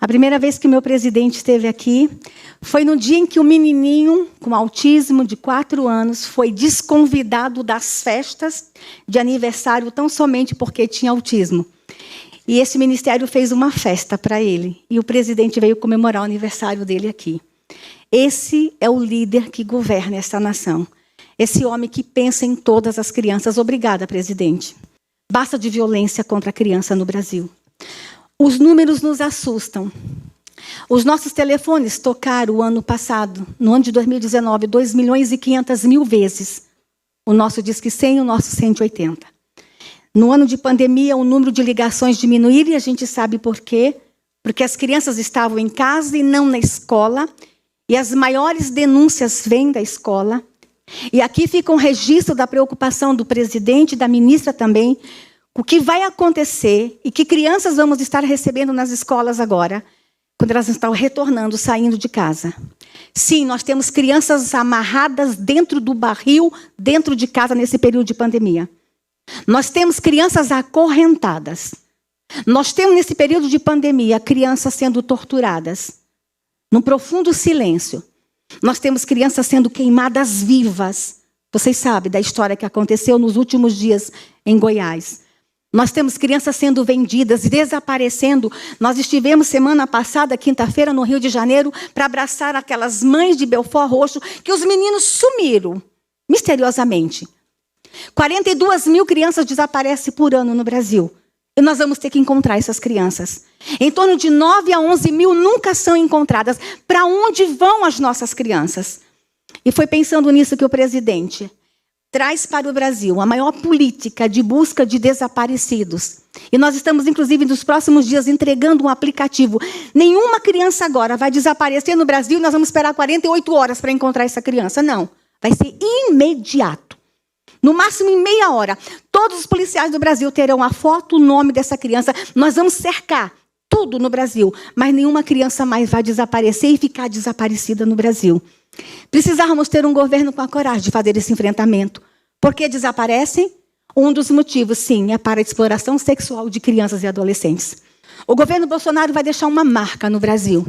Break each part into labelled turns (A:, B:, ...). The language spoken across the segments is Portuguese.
A: A primeira vez que meu presidente esteve aqui foi no dia em que o menininho com autismo de 4 anos foi desconvidado das festas de aniversário tão somente porque tinha autismo. E esse ministério fez uma festa para ele. E o presidente veio comemorar o aniversário dele aqui. Esse é o líder que governa esta nação. Esse homem que pensa em todas as crianças. Obrigada, presidente. Basta de violência contra a criança no Brasil. Os números nos assustam. Os nossos telefones tocaram o ano passado, no ano de 2019, 2.500.000 vezes. O nosso Disque 100 e o nosso 180. No ano de pandemia, o número de ligações diminuiu e a gente sabe por quê. Porque as crianças estavam em casa e não na escola. E as maiores denúncias vêm da escola. E aqui fica um registro da preocupação do presidente e da ministra também, o que vai acontecer e que crianças vamos estar recebendo nas escolas agora, quando elas estão retornando, saindo de casa. Sim, nós temos crianças amarradas dentro do barril, dentro de casa, nesse período de pandemia. Nós temos crianças acorrentadas. Nós temos, nesse período de pandemia, crianças sendo torturadas, num profundo silêncio. Nós temos crianças sendo queimadas vivas. Vocês sabem da história que aconteceu nos últimos dias em Goiás. Nós temos crianças sendo vendidas, desaparecendo. Nós estivemos semana passada, quinta-feira, no Rio de Janeiro, para abraçar aquelas mães de Belford Roxo, que os meninos sumiram, misteriosamente. 42.000 crianças desaparecem por ano no Brasil. E nós vamos ter que encontrar essas crianças. Em torno de 9 a 11.000 nunca são encontradas. Para onde vão as nossas crianças? E foi pensando nisso que o presidente traz para o Brasil a maior política de busca de desaparecidos. E nós estamos, inclusive, nos próximos dias, entregando um aplicativo. Nenhuma criança agora vai desaparecer no Brasil e nós vamos esperar 48 horas para encontrar essa criança. Não. Vai ser imediato. No máximo, em meia hora. Todos os policiais do Brasil terão a foto, o nome dessa criança. Nós vamos cercar tudo no Brasil. Mas nenhuma criança mais vai desaparecer e ficar desaparecida no Brasil. Precisávamos ter um governo com a coragem de fazer esse enfrentamento. Por que desaparecem? Um dos motivos, sim, é para a exploração sexual de crianças e adolescentes. O governo Bolsonaro vai deixar uma marca no Brasil.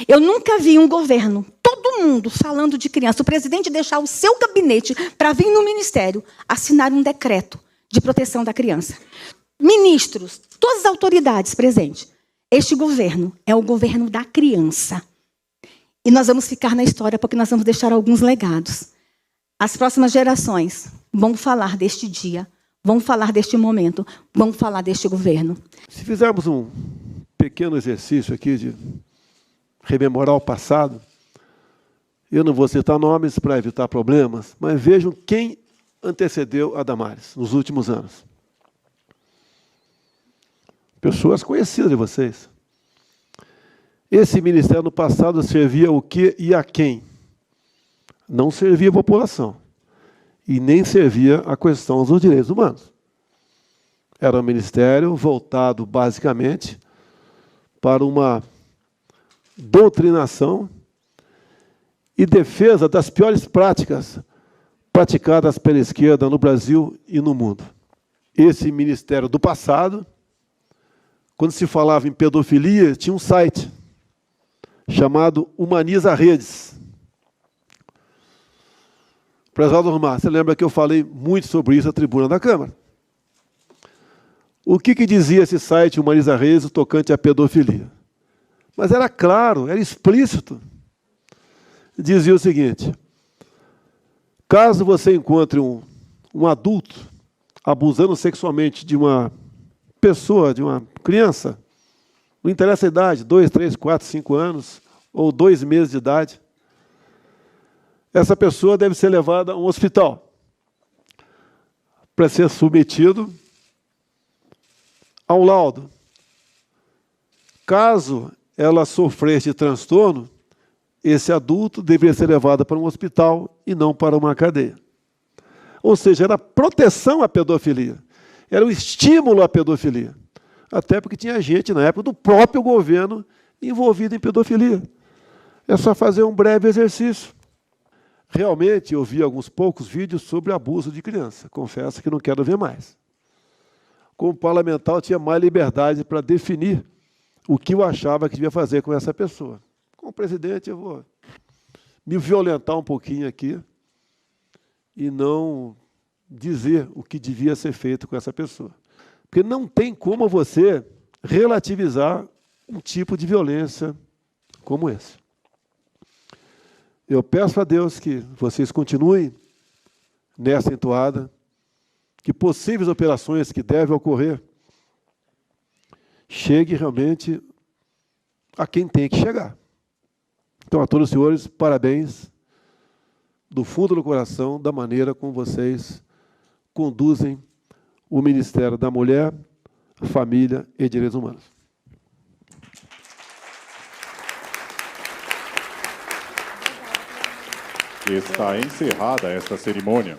A: Eu nunca vi um governo, todo mundo falando de criança, o presidente deixar o seu gabinete para vir no ministério assinar um decreto de proteção da criança. Ministros, todas as autoridades presentes. Este governo é o governo da criança. E nós vamos ficar na história porque nós vamos deixar alguns legados. As próximas gerações vão falar deste dia, vão falar deste momento, vão falar deste governo.
B: Se fizermos um pequeno exercício aqui de rememorar o passado, eu não vou citar nomes para evitar problemas, mas vejam quem antecedeu a Damares nos últimos anos. Pessoas conhecidas de vocês. Esse ministério no passado servia o quê e a quem? Não servia a população. E nem servia a questão dos direitos humanos. Era um ministério voltado, basicamente, para uma doutrinação e defesa das piores práticas praticadas pela esquerda no Brasil e no mundo. Esse ministério do passado, quando se falava em pedofilia, tinha um site chamado Humaniza Redes. Prezado Osmar, você lembra que eu falei muito sobre isso na tribuna da Câmara? O que dizia esse site Humaniza Redes tocante à pedofilia? Mas era claro, era explícito. Dizia o seguinte: caso você encontre um adulto abusando sexualmente de uma pessoa, de uma criança, não interessa a idade, 2, 3, 4, 5 anos, ou 2 meses de idade, essa pessoa deve ser levada a um hospital para ser submetido ao laudo. Caso ela sofresse de transtorno, esse adulto deveria ser levado para um hospital e não para uma cadeia. Ou seja, era proteção à pedofilia, era um estímulo à pedofilia. Até porque tinha gente, na época, do próprio governo envolvido em pedofilia. É só fazer um breve exercício. Realmente, eu vi alguns poucos vídeos sobre abuso de criança. Confesso que não quero ver mais. Como parlamentar, eu tinha mais liberdade para definir o que eu achava que devia fazer com essa pessoa. Como presidente, eu vou me violentar um pouquinho aqui e não dizer o que devia ser feito com essa pessoa. Porque não tem como você relativizar um tipo de violência como esse. Eu peço a Deus que vocês continuem nessa entoada, que possíveis operações que devem ocorrer chegue realmente a quem tem que chegar. Então, a todos os senhores, parabéns do fundo do coração da maneira como vocês conduzem o Ministério da Mulher, Família e Direitos Humanos.
C: Está encerrada esta cerimônia.